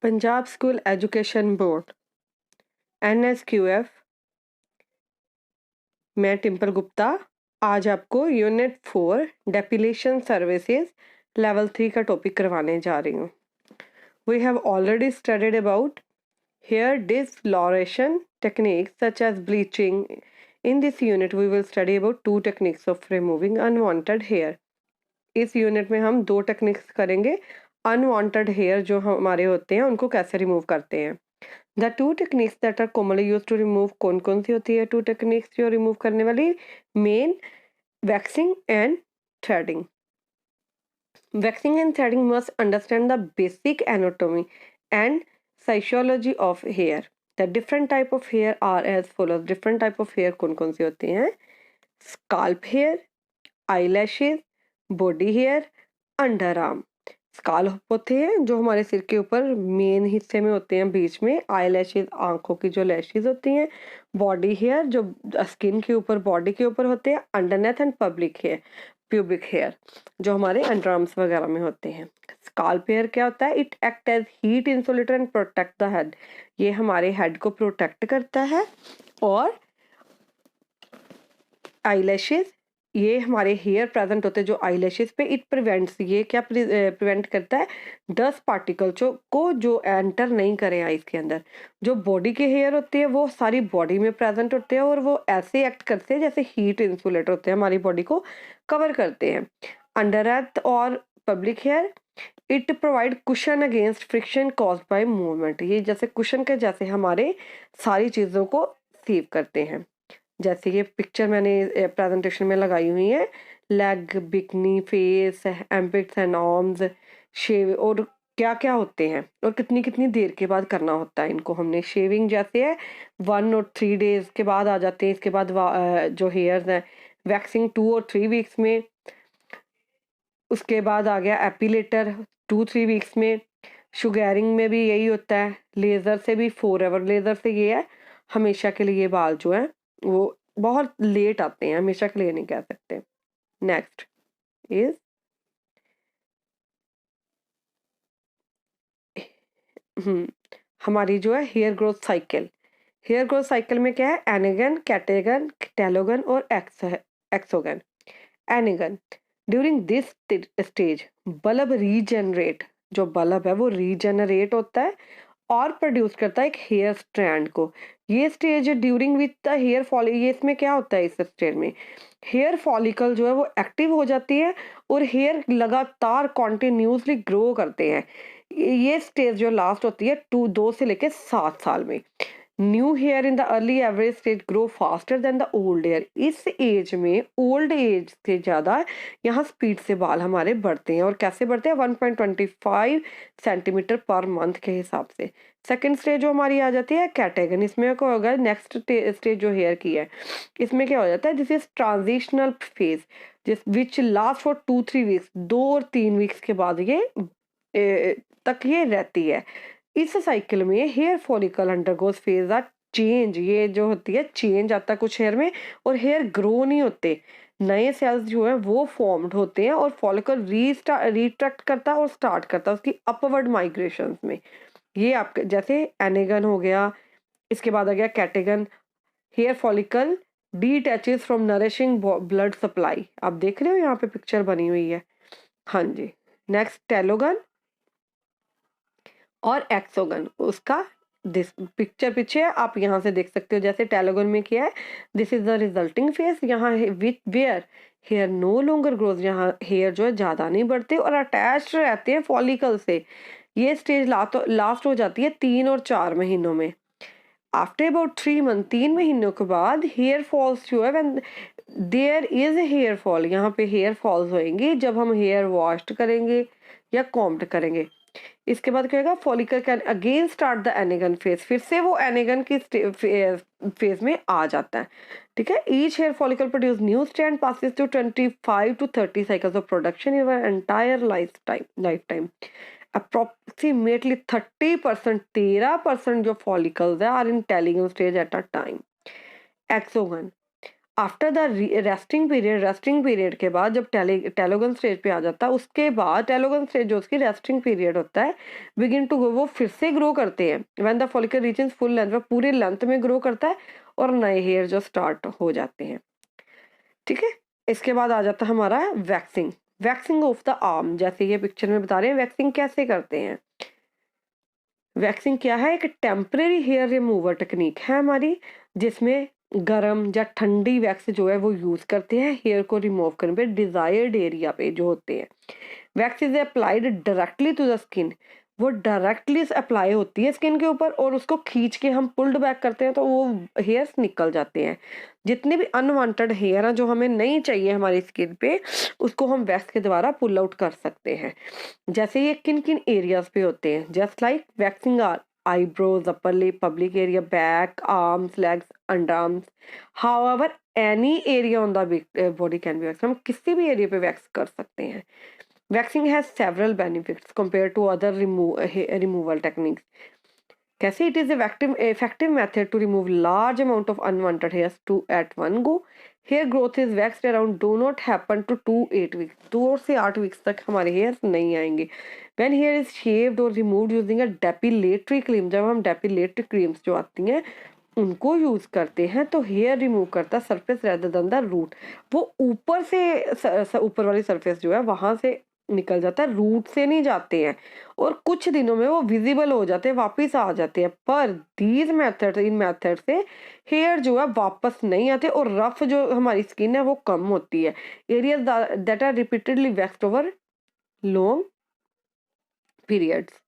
Punjab school education board NSQF। मैं टिम्पल गुप्ता आज आपको यूनिट 4 डेपिलेशन सर्विसेज लेवल 3 का टॉपिक करवाने जा रही हूँ। We have already studied about hair discoloration techniques such as bleaching. In this unit we will study about 2 techniques of removing unwanted hair. इस unit में हम 2 टेक्निक्स करेंगे। अनवांटेड हेयर जो हमारे होते हैं उनको कैसे रिमूव करते हैं। The 2 techniques that are commonly use to remove कौन कौन सी होती है 2 टेक्निक्स जो रिमूव करने वाली? Main waxing and threading. Waxing and threading must understand the basic anatomy and psychology of hair. The different type of hair are as follows. Different type of hair कौन कौन सी होती हैं? Scalp hair, eyelashes, body hair, under arm. Scalp होते हैं जो हमारे सिर के ऊपर मेन हिस्से में होते हैं, बीच में आई लैशेज आंखों की जो लैशेज होती हैं। बॉडी हेयर जो स्किन के ऊपर बॉडी के ऊपर होते हैं। Underneath and public hair pubic hair जो हमारे अंडरआर्म्स वगैरह में होते हैं। स्काल्प हेयर क्या होता है? It act as heat insulator and protect the head. ये हमारे हेड को प्रोटेक्ट करता है। और आई लैशेज ये हमारे हेयर प्रेजेंट होते हैं जो आई लैशेज पे। इट प्रिवेंट्स, ये क्या प्रिवेंट करता है? डस्ट पार्टिकल जो एंटर नहीं करे आईज के अंदर। जो बॉडी के हेयर होते हैं वो सारी बॉडी में प्रेजेंट होते हैं और वो ऐसे एक्ट करते हैं जैसे हीट इंसुलेटर होते हैं, हमारी बॉडी को कवर करते हैं। अंडर अर्थ और public hair it provide cushion against friction cause by movement. ये जैसे कुशन के जैसे हमारे सारी चीजों को सेव करते हैं। जैसे ये पिक्चर मैंने प्रेजेंटेशन में लगाई हुई है। Leg, bikini, face, armpits and arms, shave और क्या क्या होते हैं और कितनी कितनी देर के बाद करना होता है इनको हमने। शेविंग जैसे है 1 और 3 डेज के बाद आ जाते हैं। इसके बाद जो हेयर्स हैं वैक्सिंग 2 और 3 वीक्स में। उसके बाद आ गया एपिलेटर 2-3 वीक्स में। शुगरिंग में भी यही होता है। लेज़र से भी फॉरएवर लेज़र से ये है हमेशा के लिए बाल जो है वो बहुत लेट आते हैं, हमेशा के लिए नहीं कह सकते। नेक्स्ट इज हमारी जो है hair growth cycle. Hair growth cycle में क्या है? एनेगन, कैटेगन, टेलोगन और exogen. Anagen during this stage bulb regenerate, जो बल्ब है वो रीजनरेट होता है और प्रोड्यूस करता है एक हेयर स्ट्रैंड को। ये stage during with the hair fall, ये इसमें क्या होता है? इस स्टेज में हेयर फॉलिकल जो है वो एक्टिव हो जाती है और हेयर लगातार कॉन्टिन्यूसली ग्रो करते हैं। ये स्टेज जो लास्ट होती है 2 से लेके 7 साल में। New hair in the early average stage grow faster than the old hair. इस एज में ओल्ड एज से ज़्यादा यहाँ स्पीड से बाल हमारे बढ़ते हैं। और कैसे बढ़ते हैं? 1.25 सेंटीमीटर पर मंथ के हिसाब से। सेकेंड स्टेज जो हमारी आ जाती है कैटेगन। इसमें क्या होगा? नेक्स्ट स्टेज जो हेयर की है इसमें क्या हो जाता है? दिस इज ट्रांजिशनल फेज जिस विच लास्ट फॉर 2-3 वीक्स। 2 और 3 वीक्स के बाद ये तक ये रहती है। इस साइकिल में hair follicle undergoes phase or change. ये जो होती है चेंज आता है कुछ हेयर में और हेयर ग्रो नहीं होते। नए सेल्स जो है वो फॉर्म्ड होते हैं और फॉलिकल रिट्रैक्ट करता है और स्टार्ट करता है उसकी अपवर्ड माइग्रेशन में। ये आपके जैसे एनेगन हो गया, इसके बाद आ गया catagen. Hair follicle detaches from nourishing blood supply. आप देख रहे हो यहाँ पे पिक्चर बनी हुई है। हाँ जी। नेक्स्ट टेलोगन और एक्सोगन। उसका दिस पिक्चर पीछे है, आप यहाँ से देख सकते हो। जैसे टेलोगन में क्या है? This is the resulting phase. यहाँ with where hair no longer growth, यहाँ हेयर जो है ज्यादा नहीं बढ़ते और अटैच रहते हैं फॉलिकल से। ये स्टेज लास्ट हो जाती है 3 और 4 महीनों में। आफ्टर अबाउट 3 मंथ, 3 महीनों के बाद हेयर फॉल्स जो है when there is hair fall, यहाँ पे हेयर फॉल्स होंगी जब हम हेयर वॉश करेंगे या कॉम्ड करेंगे। इसके बाद क्या होगा? Follicle can again start the anagen phase. फिर से वो एनेगन की फेज में आ जाता है। ठीक है। Each hair follicle produce new strand passes to 25 to 30 cycles of production in entire life time. Approximately 30%, 13% जो फॉलिकल्स है are in telogen stage at a time. Exogen after the resting period के बाद जब टेलोगन स्टेज पे आ जाता है, उसके बाद टेलोगन स्टेज जो उसकी रेस्टिंग पीरियड होता है, बिगिन टू वो फिर से ग्रो करते हैं। When the follicle reaches full length, वो पूरे लेंथ में ग्रो करता है और नए हेयर जो स्टार्ट हो जाते हैं। ठीक है, इसके बाद आ जाता है हमारा वैक्सिंग ऑफ द आर्म। जैसे ये पिक्चर में बता रहे हैं वैक्सिंग कैसे करते हैं। वैक्सिंग क्या है? एक टेम्परेरी हेयर रिमूवर टेक्निक है हमारी, जिसमें गर्म या ठंडी वैक्स जो है वो यूज करते हैं हेयर को रिमूव करने पे, डिजायर्ड एरिया पे जो होते हैं। Wax is applied directly to the skin, वो डायरेक्टली अप्लाई होती है स्किन के ऊपर और उसको खींच के हम पुल्ड बैक करते हैं तो वो हेयर्स निकल जाते हैं। जितने भी अनवांटेड हेयर हैं जो हमें नहीं चाहिए हमारी स्किन पे, उसको हम वैक्स के द्वारा पुल आउट कर सकते हैं। जैसे ये किन किन एरियाज पे होते हैं, just like waxing or eyebrows, upper lip, public area, back, arms, legs, underarms. However, any area on the body can be waxed. हम किसी भी एरिया पे वैक्स कर सकते हैं। Waxing has several benefits compare to other removal techniques. कैसे? It is effective method to remove large amount of unwanted hairs to at one go. Hair growth is waxed around do not happen to 2-8 weeks, 2 से 8 weeks तक हमारे hairs नहीं आएंगे। When hair is shaved और removed using a depilatory cream, जब हम depilatory creams जो आती हैं उनको यूज करते हैं तो हेयर रिमूव करता surface rather than the root. वो ऊपर से ऊपर वाली सरफेस जो है वहां से निकल जाता है, रूट से नहीं जाते हैं और कुछ दिनों में वो विजिबल हो जाते हैं, वापस आ जाते हैं। पर इन मेथड से हेयर जो है वापस नहीं आते और रफ जो हमारी स्किन है वो कम होती है। Areas that are repeatedly waxed over long periods.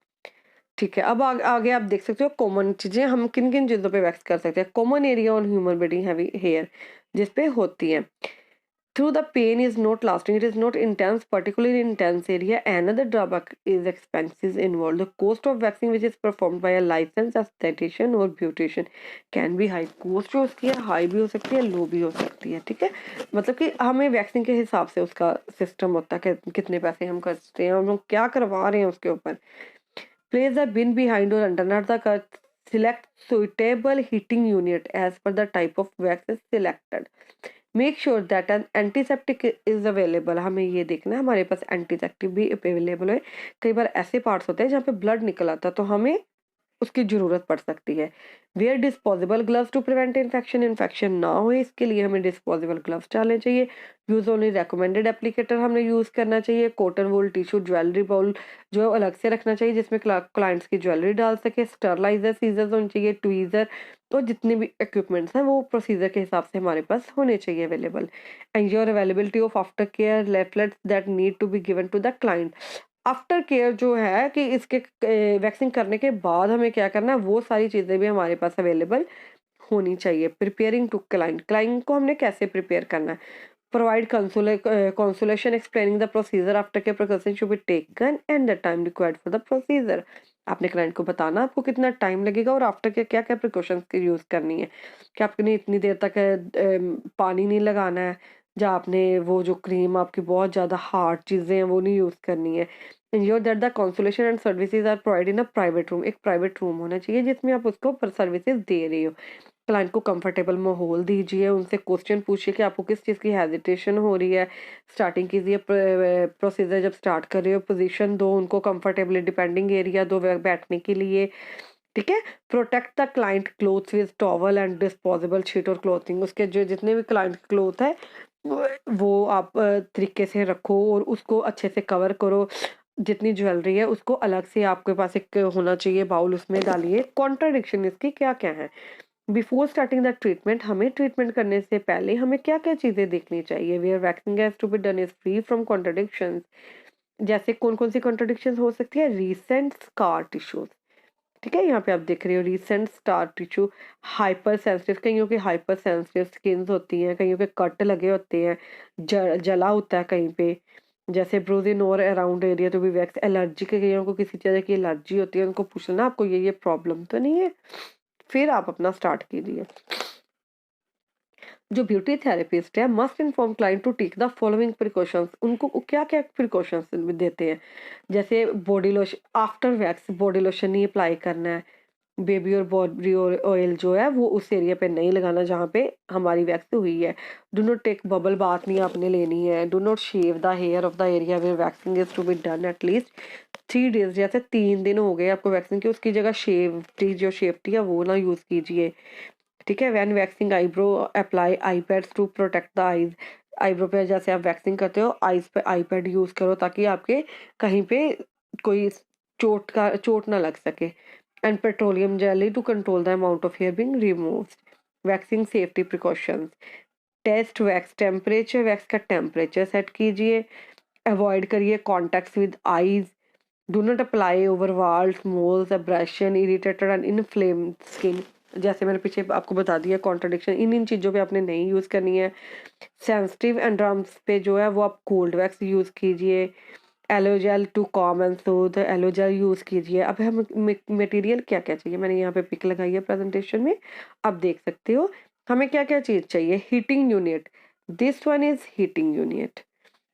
ठीक है, अब आगे आप देख सकते हो कॉमन चीजें हम किन किन चीजों पे वैक्स कर सकते हैं। Common area on human body heavy hair जिसपे होती है। Through the pain is not lasting, it is not intense, particularly in intense area. Another drawback is expenses involved. The cost of waxing, which is performed by a licensed esthetician or beautician, can be high. Cost जो उसकी है high भी हो सकती है, लो भी हो सकती है। ठीक है, मतलब कि हमें वैक्सिंग के हिसाब से उसका सिस्टम होता है कि कितने पैसे हम करते हैं और हम क्या करवा रहे हैं उसके ऊपर। Place the bin behind or underneath the cut. Select suitable heating unit as per the type of wax is selected. Make sure that N antiseptic is available. हमें ये देखना है हमारे पास एंटीसेप्टिक भी अवेलेबल है। कई बार ऐसे पार्ट्स होते हैं जहाँ पे ब्लड निकल आता है तो हमें उसकी जरूरत पड़ सकती है। Wear disposable gloves to prevent infection ना हो, इसके लिए हमें डिस्पोजेबल ग्लव्स डालने चाहिए। यूज ओनली रेकमेंडेड एप्लीकेटर हमें यूज करना चाहिए। Cotton wool tissue jewellery bowl जो अलग से रखना चाहिए जिसमें क्लाइंट्स की ज्वेलरी डाल सके। स्टरलाइजर सीजर्स होने चाहिए, ट्वीजर, तो जितने भी इक्विपमेंट्स हैं वो प्रोसीजर के हिसाब से हमारे पास होने चाहिए available. Ensure availability of after care leaflets that need to be given to the client. After care जो है कि इसके वैक्सिंग करने के बाद हमें क्या करना है वो सारी चीज़ें भी हमारे पास अवेलेबल होनी चाहिए। प्रिपेयरिंग टू क्लाइंट को हमने कैसे प्रिपेयर करना है। Provide consolation explaining the procedure after care precaution should be taken and the time required for the procedure. आपने क्लाइंट को बताना आपको कितना टाइम लगेगा और आफ्टर केयर क्या क्या प्रिकॉशंस की यूज़ करनी है, कि आपने इतनी देर तक पानी नहीं लगाना है, या आपने वो जो क्रीम आपकी बहुत ज़्यादा हार्ड चीज़ें हैं वो नहीं यूज़ करनी है। Ensure that the consolation and services are provide in a private room. एक प्राइवेट रूम होना चाहिए जिसमें आप उसको सर्विसेज दे रहे हो। क्लाइंट को कंफर्टेबल माहौल दीजिए, उनसे क्वेश्चन पूछिए कि आपको किस चीज़ की हेजिटेशन हो रही है। स्टार्टिंग कीजिए, प्रोसीजर जब स्टार्ट कर रहे हो पोजीशन दो उनको कंफर्टेबली, डिपेंडिंग एरिया दो बैठने के लिए। ठीक है, protect the client clothes with towel and disposable sheet और क्लोथिंग। उसके जो जितने भी क्लाइंट क्लोथ है वो आप तरीके से रखो और उसको अच्छे से कवर करो। जितनी ज्वेलरी है उसको अलग से आपके पास एक होना चाहिए बाउल, उसमें डालिए। कॉन्ट्राडिक्शन इसकी क्या क्या है। बिफोर स्टार्टिंग द ट्रीटमेंट, हमें ट्रीटमेंट करने से पहले हमें क्या क्या चीज़ें देखनी चाहिए। Where waxing has to be done is free from contradictions. जैसे कौन कौन सी कॉन्ट्राडिक्शंस हो सकती है। रीसेंट स्कार टिश्यूज, ठीक है, यहाँ पे आप देख रहे हो recent scar tissue. Hyper sensitive, कईयों के हाइपर सेंसिटिव स्किन होती हैं, कईयों के कट लगे होते हैं, जला होता है कहीं पे। जैसे ब्रोजिन और around area to be wax. Allergy के कईयों को किसी तरह की एलर्जी होती है, उनको पूछना आपको ये प्रॉब्लम तो नहीं है, फिर आप अपना स्टार्ट कीजिए। जो ब्यूटी थेरेपिस्ट है must inform client to take the following precautions. उनको क्या क्या प्रिकॉशंस देते हैं, जैसे body lotion, after wax body lotion नहीं अप्लाई करना है, बेबी और बॉडी ऑयल जो है वो उस एरिया पे नहीं लगाना जहाँ पे हमारी वैक्स हुई है। Do not take bubble bath नहीं आपने लेनी है। Do not shave the hair off the area where waxing is to be done at least 3 days, जैसे 3 दिन हो गए आपको वैक्सिंग की, उसकी जगह जो शेफ्टी है वो ना यूज़ कीजिए। ठीक है। When waxing eyebrow apply eye pads to protect the eyes. Eyebrow पे जैसे आप वैक्सिंग करते हो आईज पे आई पैड यूज़ करो ताकि आपके कहीं पे कोई चोट ना लग सके। And petroleum jelly to control the amount of hair being remove. Waxing safety precautions. Test wax temperature, wax का टेम्परेचर सेट कीजिए। अवॉइड करिए contacts with eyes. Do not apply over warts, moles, abrasion, irritated and inflamed skin. जैसे मैंने पीछे आपको बता दिया contradiction, इन चीज़ों पे आपने नहीं यूज़ करनी है। सेंसिटिव एंड्रम्स पे जो है वो आप कोल्ड वैक्स यूज़ कीजिए। Aloe gel to calm and soothe, aloe gel use कीजिए। अब हम मटेरियल क्या क्या चाहिए, मैंने यहाँ पे पिक लगाई है प्रेजेंटेशन में, आप देख सकते हो। हमें क्या क्या चीज़ चाहिए। Heating unit, this one is heating unit.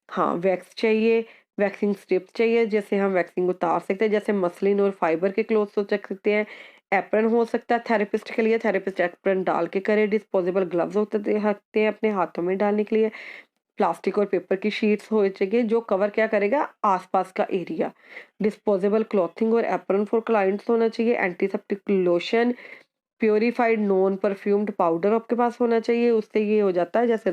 हाँ, वैक्स चाहिए, वैक्सिंग स्ट्रिप्स चाहिए जैसे हम वैक्सिंग उतार सकते हैं, जैसे मसलिन और फाइबर के क्लोथ्स हो सकते हैं। एप्रन हो सकता है थेरेपिस्ट के लिए, थेरेपिस्ट एप्रन डाल के करे। डिस्पोजेबल ग्लव्स होते सकते हैं अपने हाथों में डालने के लिए। प्लास्टिक और पेपर की शीट्स हो चाहिए जो कवर क्या करेगा आसपास का एरिया। डिस्पोजेबल क्लॉथिंग और एप्रन फॉर क्लाइंट्स होना चाहिए। Antiseptic lotion, purified non perfumed powder आपके पास होना चाहिए। उससे ये हो जाता है जैसे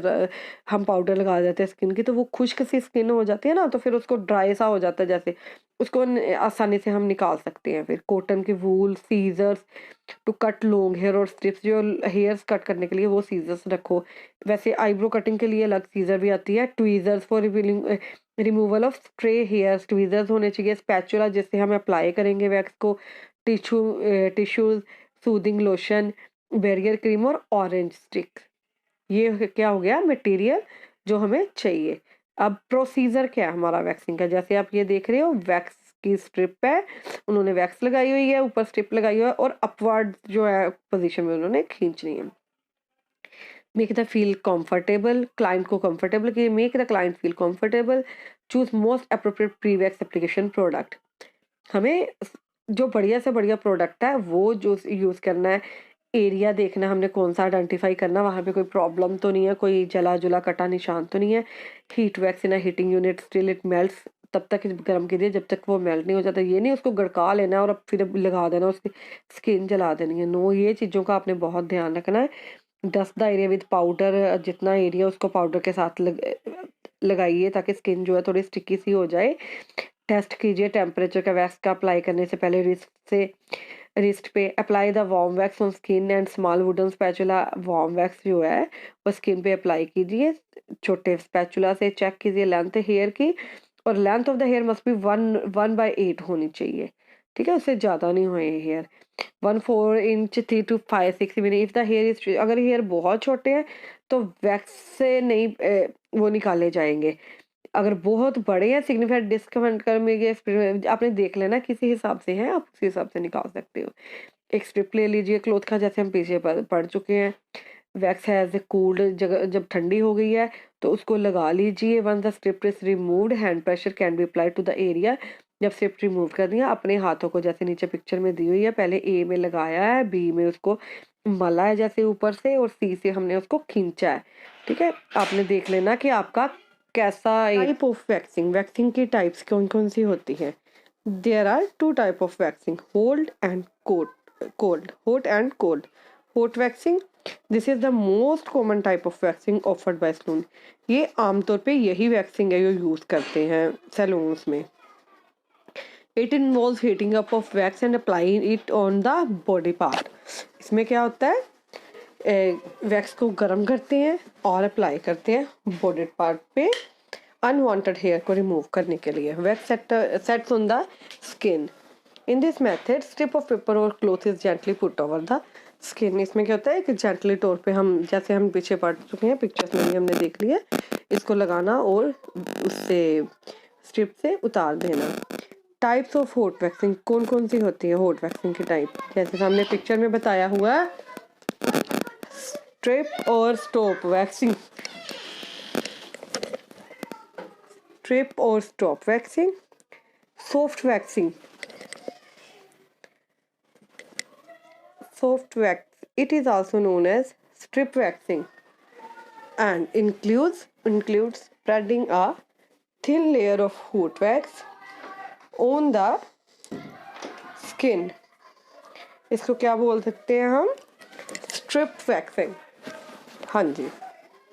हम पाउडर लगा देते हैं स्किन की तो वो खुश्क सी स्किन हो जाती है ना, तो फिर उसको ड्राई सा हो जाता है, जैसे उसको आसानी से हम निकाल सकते हैं। फिर कॉटन के wool, scissors to cut long hair और स्ट्रिप्स, जो हेयर्स कट करने के लिए वो सीजर्स रखो। वैसे आईब्रो कटिंग के लिए अलग सीजर भी आती है। Tweezers for removal of stray hairs, tweezers होने चाहिए। स्पैचुला जिससे हम अप्लाई करेंगे वैक्स को। Tissues, soothing lotion, barrier cream और ऑरेंज स्टिक। ये क्या हो गया मटेरियल जो हमें चाहिए। अब प्रोसीजर क्या है हमारा वैक्सिंग का, जैसे आप ये देख रहे हो वैक्स की स्ट्रिप है, उन्होंने वैक्स लगाई हुई है, ऊपर स्ट्रिप लगाई हुई है और अपवर्ड जो है पोजीशन में उन्होंने खींचनी है। Make the feel comfortable, client को कंफर्टेबल की make the client feel comfortable. Choose most appropriate pre wax application product. हमें जो बढ़िया से बढ़िया प्रोडक्ट है वो जो यूज़ करना है। एरिया देखना हमने कौन सा आइडेंटिफाई करना, वहाँ पे कोई प्रॉब्लम तो नहीं है, कोई जला जुला कटा निशान तो नहीं है। Heat wax in heating unit still it melts, तब तक गर्म कीजिए जब तक वो मेल्ट नहीं हो जाता। ये नहीं उसको गड़का लेना है और अब फिर लगा देना, उसकी स्किन जला देनी है। नो, ये चीज़ों का आपने बहुत ध्यान रखना है। Dust the area with powder, जितना एरिया उसको पाउडर के साथ लगाइए ताकि स्किन जो है थोड़ी स्टिकी सी हो जाए। टेस्ट कीजिए टेम्परेचर का वैक्स का अप्लाई करने से पहले रिस्ट पे। Apply the warm wax on skin and small wooden spatula, warm wax जो है वो स्किन पे अप्लाई कीजिए छोटे स्पैचुला से। चेक कीजिए लेंथ हेयर की, और length of the hair must be 1/8 होनी चाहिए। ठीक है, उससे ज़्यादा नहीं हुए hair. 1/4 inch 3 to 5-6 minute if the hair is, अगर हेयर बहुत छोटे हैं तो वैक्स से नहीं वो निकाले जाएंगे। अगर बहुत बड़े हैं सिग्निफिकेंट डिस्कमेंट कर में आपने देख लेना किसी हिसाब से है, आप उसी हिसाब से निकाल सकते हो। एक स्ट्रिप ले लीजिए क्लोथ का, जैसे हम पीछे पढ़ चुके हैं। वैक्स हैज ए कूल्ड, जगह जब ठंडी हो गई है तो उसको लगा लीजिए। When the strip is removed hand pressure can be applied to the area. जब स्ट्रिप रिमूव कर दिया अपने हाथों को, जैसे नीचे पिक्चर में दी हुई है, पहले ए में लगाया है, बी में उसको मला है जैसे ऊपर से, और सी से हमने उसको खींचा है। ठीक है, आपने देख लेना कि आपका कैसा। टाइप ऑफ वैक्सिंग, वैक्सिंग की टाइप्स कौन कौन सी होती है। There are 2 type of waxing, hold and cold, hot and cold. Hot waxing, this is the most common type of waxing offered by salon. ये आमतौर पे यही वैक्सिंग है जो यूज करते हैं सैलून्स में। It involves heating up of wax and applying it on the body part. इसमें क्या होता है, वैक्स को गर्म करते हैं और अप्लाई करते हैं बॉडी पार्ट पे अनवांटेड हेयर को रिमूव करने के लिए। Wax sets on the skin. In this method strip of paper और cloth is gently put over the skin. इसमें क्या होता है कि जेंटली तौर पे हम, जैसे हम पीछे पढ़ चुके हैं पिक्चर्स में हमने देख लिया, इसको लगाना और उससे स्ट्रिप से उतार देना। टाइप्स ऑफ हॉट वैक्सिंग, कौन कौन सी होती है हॉट वैक्सिंग की टाइप, जैसे हमने पिक्चर में बताया हुआ है। स्ट्रिप और स्टॉप वैक्सिंग, स्ट्रिप और stop waxing. Soft waxing, soft wax. It is also known as strip waxing and includes spreading a thin layer of hot wax on the skin. इसको क्या बोल सकते हैं हम? Strip waxing. हाँ जी,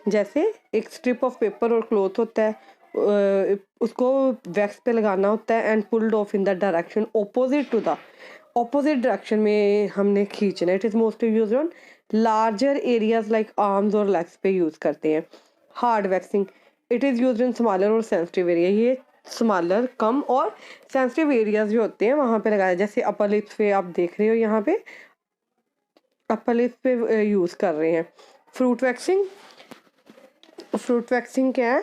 जैसे एक स्ट्रिप ऑफ पेपर और क्लॉथ होता है, उसको वैक्स पे लगाना होता है and pulled off in the direction opposite direction में हमने खींचना है. It is mostly use on larger areas like arms और लेग्स पे यूज़ करते हैं. Hard waxing, it is use in smaller और सेंसिटिव एरिया. ये स्मॉलर कम और सेंसिटिव एरियाज जो होते हैं वहाँ पे लगाया. जैसे अपर लिप्स पे आप देख रहे हो, यहाँ पे अपर लिप्स पे यूज़ कर रहे हैं. फ्रूट वैक्सिंग क्या है?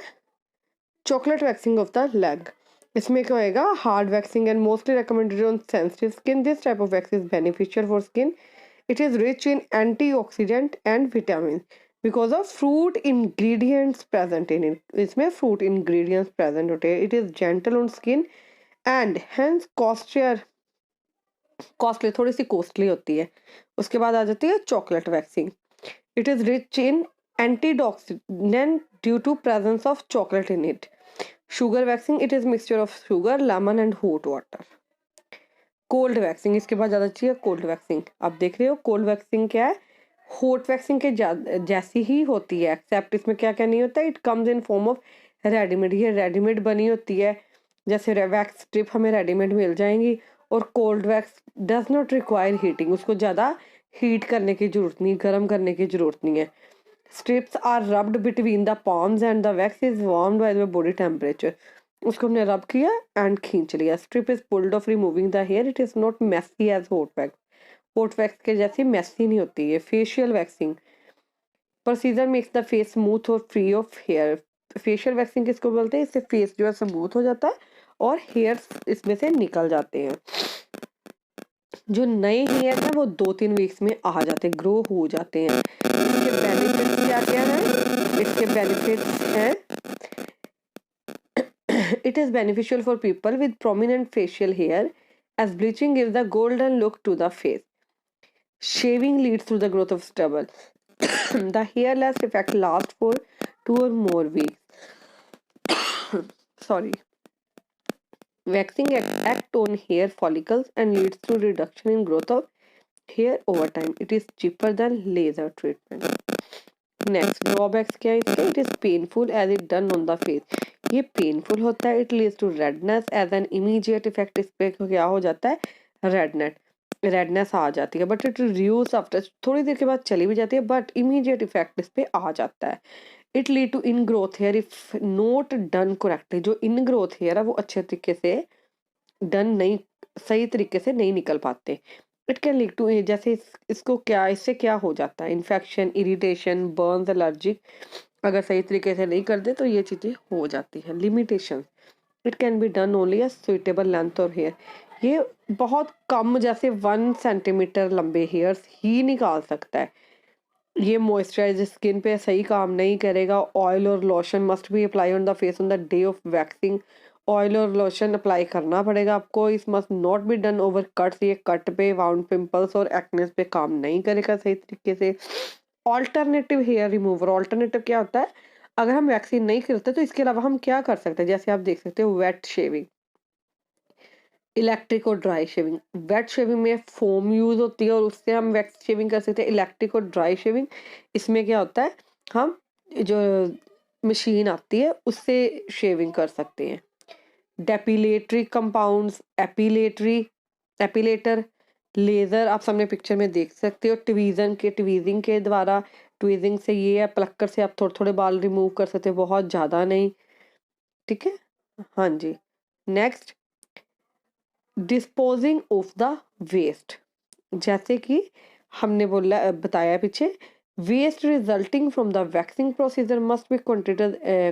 Chocolate waxing of the leg. इसमें क्या होएगा? Hard waxing and mostly recommended on sensitive skin. This type of wax is beneficial for skin. It is rich in antioxidant and vitamin because of fruit ingredients present in it. इसमें fruit ingredients present होते हैं. It is gentle on skin and hence costly, थोड़ी सी costly होती है. उसके बाद आ जाती है chocolate waxing. It is rich in antioxidant due to presence of chocolate in it. Sugar waxing, it is mixture of sugar, lemon and hot water. Cold waxing, इसके बाद ज़्यादा चाहिए कोल्ड वैक्सिंग. आप देख रहे हो कोल्ड वैक्सिंग क्या है? हॉट वैक्सिंग के जैसी ही होती है, एक्सेप्ट इसमें क्या क्या नहीं होता है. It comes in form of readymade. ये रेडीमेड बनी होती है. जैसे वैक्स स्ट्रिप हमें रेडीमेड मिल जाएंगी. और cold wax does not require heating. उसको ज़्यादा हीट करने की जरूरत नहीं, गर्म करने की जरूरत नहीं है. Strips are rubbed between the palms and the wax is warmed by the body temperature. उसको हमने रब किया एंड खींच लिया. Strip is pulled off removing the hair. It is not messy as hot wax. Hot wax के जैसी messy नहीं होती है. Facial waxing procedure makes the face smooth और free of hair. Facial waxing किसको बोलते हैं? इससे फेस जो है स्मूथ हो जाता है और हेयर इसमें से निकल जाते हैं. जो नए हेयर है वो 2-3 वीक्स में आ जाते हैं, ग्रो हो जाते हैं. इसके बेनिफिट्स क्या क्या हैं? इसके बेनिफिट्स हैं, it is beneficial for people with prominent facial hair as bleaching gives the golden look to the face. Shaving leads to the growth of stubble. The hair loss effect lasts for 2 or more weeks. Sorry. Waxing act on hair follicles and leads to reduction in growth of hair over time. It is cheaper than laser treatment. Next, drawbacks क्या है इसके? It is painful as it done on the face. ये painful होता है. It leads to redness as an immediate effect. इस पे क्या हो जाता है? रेडनेस आ जाती है. बट इट रिड्यूस आफ्टर, थोड़ी देर के बाद चली भी जाती है बट इमीडिएट इफेक्ट इस पे आ जाता है. It lead to in growth hair if not done correctly. जो इन ग्रोथ हेयर है वो अच्छे तरीके से डन नहीं, सही तरीके से नहीं निकल पाते. इट कैन लीड टू, जैसे इसको क्या, इससे क्या हो जाता है? Infection, irritation, Burns, allergic. अगर सही तरीके से नहीं करते तो ये चीज़ें हो जाती हैं. Limitation, it can be done only a suitable length और हेयर. ये बहुत कम, जैसे 1 सेंटीमीटर लंबे हेयर्स ही निकाल सकता है. ये मॉइस्चराइज स्किन पे सही काम नहीं करेगा. ऑयल और lotion must be apply on the face on the day of waxing. Oil और लोशन अप्लाई करना पड़ेगा आपको. इस must not be done over cuts. ये कट पे, वाउंड, पिंपल्स और एक्नेस पे काम नहीं करेगा सही तरीके से. ऑल्टरनेटिव हेयर रिमूवर, ऑल्टरनेटिव क्या होता है? अगर हम वैक्सीन नहीं करते तो इसके अलावा हम क्या कर सकते हैं? जैसे आप देख सकते हो वेट शेविंग, इलेक्ट्रिक और ड्राई शेविंग. वेट शेविंग में फोम यूज होती है और उससे हम वैक्स शेविंग कर सकते हैं. इलेक्ट्रिक और ड्राई शेविंग, इसमें क्या होता है? हम जो मशीन आती है उससे शेविंग कर सकते हैं. डेपिलेटरी कंपाउंड्स, एपिलेटर, लेज़र, आप सामने पिक्चर में देख सकते हो. ट्वीजिंग के द्वारा, ट्वीजिंग से ये है, प्लक्कर से आप थोड़े थोड़े बाल रिमूव कर सकते हो, बहुत ज़्यादा नहीं. ठीक है, हाँ जी. Next, disposing of the waste. जैसे कि हमने बताया पीछे, waste resulting from the waxing procedure must be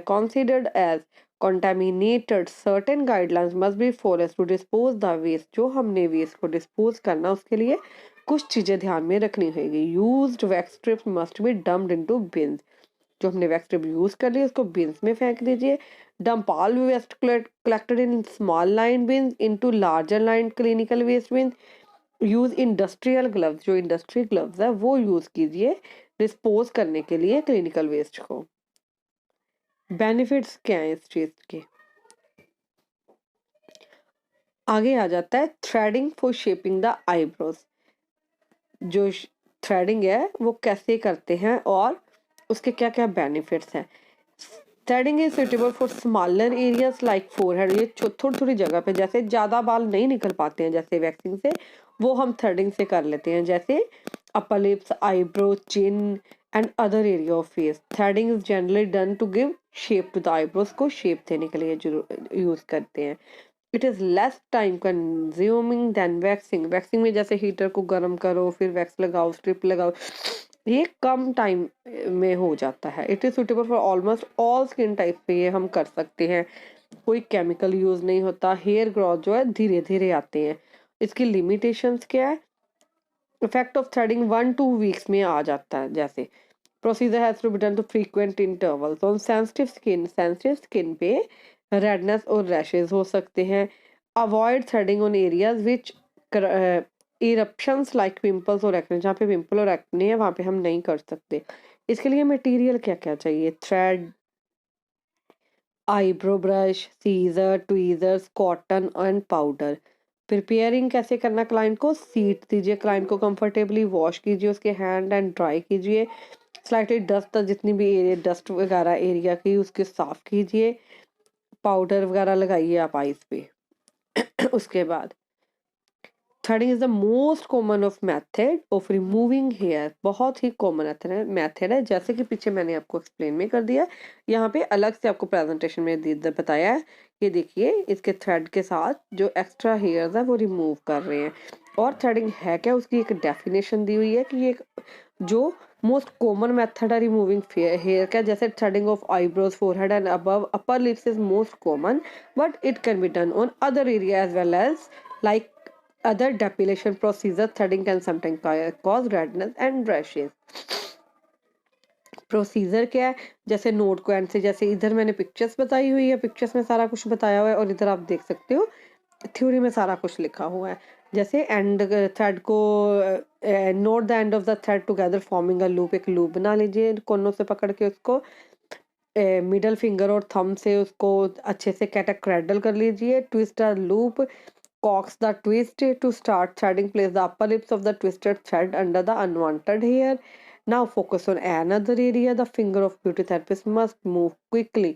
considered as contaminated. Certain guidelines must be followed to dispose the waste. जो हमने वेस्ट को डिस्पोज करना उसके लिए कुछ चीज़ें ध्यान में रखनी होगी. Used wax strips must be dumped into beans. जो हमने वैक्स स्ट्रिप यूज कर ली उसको बिन्स में फेंक दीजिए. Dump all waste collected in small line bins into larger line clinical waste bins. Use industrial gloves, जो इंडस्ट्री ग्लव्स है वो यूज़ कीजिए डिस्पोज करने के लिए क्लिनिकल वेस्ट को। बेनिफिट्स क्या है इस चीज़ के? आगे आ जाता है threading for shaping the eyebrows. जो थ्रेडिंग है वो कैसे करते हैं और उसके क्या क्या बेनिफिट्स हैं। Threading is suitable for smaller areas like forehead, ये थोड़ी थोड़ी जगह पे, जैसे ज़्यादा बाल नहीं निकल पाते हैं जैसे वैक्सिंग से, वो हम थ्रेडिंग से कर लेते हैं, जैसे upper lips, eyebrow, chin and other area of face. Threading is generally done to give shape to the eyebrows, को शेप देने के लिए यूज़ करते हैं। It is less time consuming than waxing. Waxing में जैसे हीटर को गर्म करो, फिर वैक्स लगाओ, स्ट्रिप लगाओ, ये कम टाइम में हो जाता है। It is suitable for almost all skin type पे ये हम कर सकते हैं, कोई केमिकल यूज़ नहीं होता। हेयर ग्रोथ जो है धीरे धीरे आते हैं। इसकी लिमिटेशंस क्या है? इफेक्ट ऑफ थ्रेडिंग 1-2 वीक्स में आ जाता है। जैसे procedure has to be done to frequent intervals on sensitive skin पे रेडनेस और रैशेज हो सकते हैं। Avoid threading on areas which eruptions like pimples और एक्ने, जहाँ पे पिंपल और एक्ने है वहाँ पे हम नहीं कर सकते। इसके लिए मटेरियल क्या क्या चाहिए? Thread, eyebrow brush, scissor, tweezers, cotton and powder. Preparing कैसे करना? क्लाइंट को सीट दीजिए, क्लाइंट को कंफर्टेबली वॉश कीजिए, उसके हैंड एंड ड्राई कीजिए। स्लाइटली डस्ट, जितनी भी एरिया डस्ट वगैरह एरिया की उसके साफ कीजिए। पाउडर वगैरह लगाइए आप आईज पे। उसके बाद threading is the most common of method of removing hair, बहुत ही कॉमन मेथड है, जैसे कि पीछे मैंने आपको एक्सप्लेन में कर दिया, यहाँ पे अलग से आपको प्रेजेंटेशन में बताया है। ये देखिए, इसके थ्रेड के साथ जो एक्स्ट्रा हेयर्स है वो रिमूव कर रहे हैं। और थ्रेडिंग है क्या, उसकी एक डेफिनेशन दी हुई है कि ये जो मोस्ट कॉमन मेथड है रिमूविंग हेयर का, जैसे threading of eyebrows, forehead and above upper lips is most common, but it can be done on other area as well as like other depilation procedure. Threading can sometimes cause redness and rashes. Procedure क्या है? जैसे note को and से, जैसे इधर मैंने pictures बताई हुई है, पिक्चर्स में सारा कुछ बताया हुआ है, और इधर आप देख सकते हो थ्योरी में सारा कुछ लिखा हुआ है। जैसे एंड थ्रेड को note the end of the thread together forming a loop, एक लूप बना लीजिए कोनों से पकड़ के उसको, मिडल फिंगर और थंब से उसको अच्छे से कैटाक्रैडल कर लीजिए। Twist a loop, cocks the twist to start threading. Place the upper lips of the twisted thread under the unwanted hair. Now focus on another area. The finger of beauty therapist must move quickly.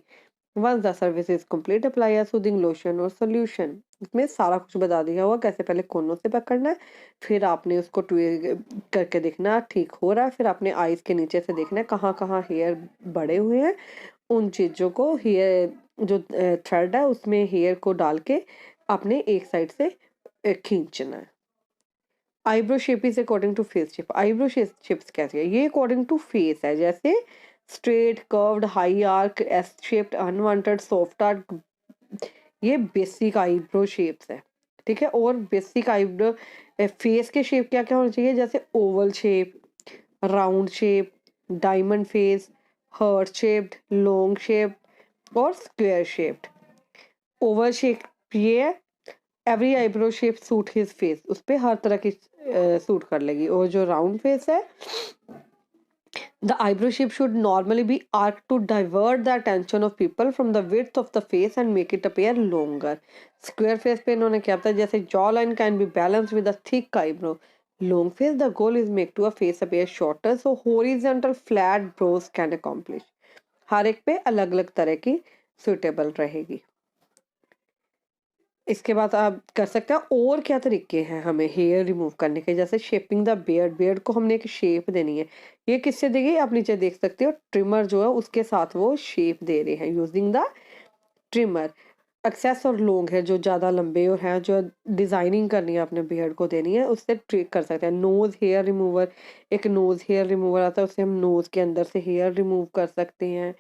Once the service is complete, apply a soothing lotion or solution. इसमें सारा कुछ बता दिया हुआ, कैसे पहले कोनों से पकड़ना है, फिर आपने उसको करके देखना ठीक हो रहा है, फिर आपने आईज के नीचे से देखना है कहाँ कहाँ हेयर बड़े हुए हैं, उन चीज़ों को हेयर जो थ्रेड है उसमें हेयर को डाल के आपने एक साइड से खींचना है। Eyebrow shape is according to face shape. Eyebrow shapes कैसे है? ये अकॉर्डिंग टू फेस है, जैसे straight, curved, high arch, S shaped, unwanted, soft arch, ये बेसिक आईब्रो शेप्स है। ठीक है, और बेसिक आईब्रो फेस के शेप क्या क्या होना चाहिए? जैसे oval shape, round shape, diamond face, heart shaped, long shape और स्क्वायर शेप्ड। ओवल शेप ये है, every eyebrow shape suit his face, उस पे हर तरह की सूट कर लेगी। और जो राउंड फेस है, the eyebrow shape should normally be arch to divert the attention of people from the width of the face and make it appear longer. Square face पे इन्होंने क्या बताया? जैसे jaw line can be balance with a thick eyebrow. Long face, the goal is make to a face appear shorter, so horizontal flat brows can accomplish. हर एक पे अलग अलग तरह की सुटेबल रहेगी। इसके बाद आप कर सकते हैं और क्या तरीके हैं हमें हेयर रिमूव करने के, जैसे शेपिंग द बियर्ड। बियर्ड को हमने एक शेप देनी है, ये किससे देगी? आप नीचे देख सकते हो, ट्रिमर जो है उसके साथ वो शेप दे रहे हैं यूजिंग द ट्रिमर। एक्सेस और लॉन्ग है, जो ज़्यादा लंबे और हैं, जो डिज़ाइनिंग करनी है अपने बियर्ड को देनी है, उससे ट्रिक कर सकते हैं। नोज़ हेयर रिमूवर, एक नोज़ हेयर रिमूवर आता है, उससे हम नोज़ के अंदर से हेयर रिमूव कर सकते हैं।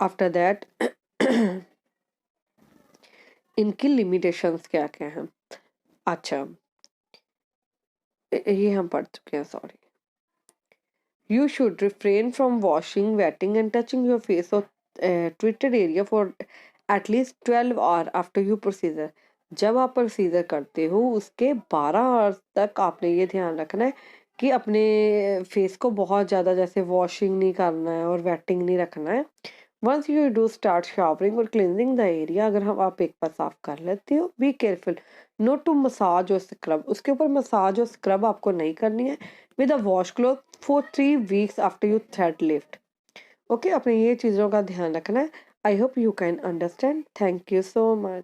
आफ्टर दैट इनकी लिमिटेशंस क्या क्या हैं? अच्छा, ये हम पढ़ चुके हैं, sorry. You should refrain from washing, wetting, and touching your face or treated area for at least 12 hours after your procedure. जब आप प्रोसीजर करते हो उसके 12 आवर्स तक आपने ये ध्यान रखना है कि अपने फेस को बहुत ज़्यादा जैसे वॉशिंग नहीं करना है और वेटिंग नहीं रखना है। Once you do start showering और क्लींजिंग द एरिया, अगर हम आप एक बार साफ कर लेते हो, be careful not to massage और स्क्रब, उसके ऊपर मसाज और स्क्रब आपको नहीं करनी है with a wash cloth for 3 weeks after you thread lift. Okay, अपने ये चीज़ों का ध्यान रखना है। I hope you can understand. Thank you so much.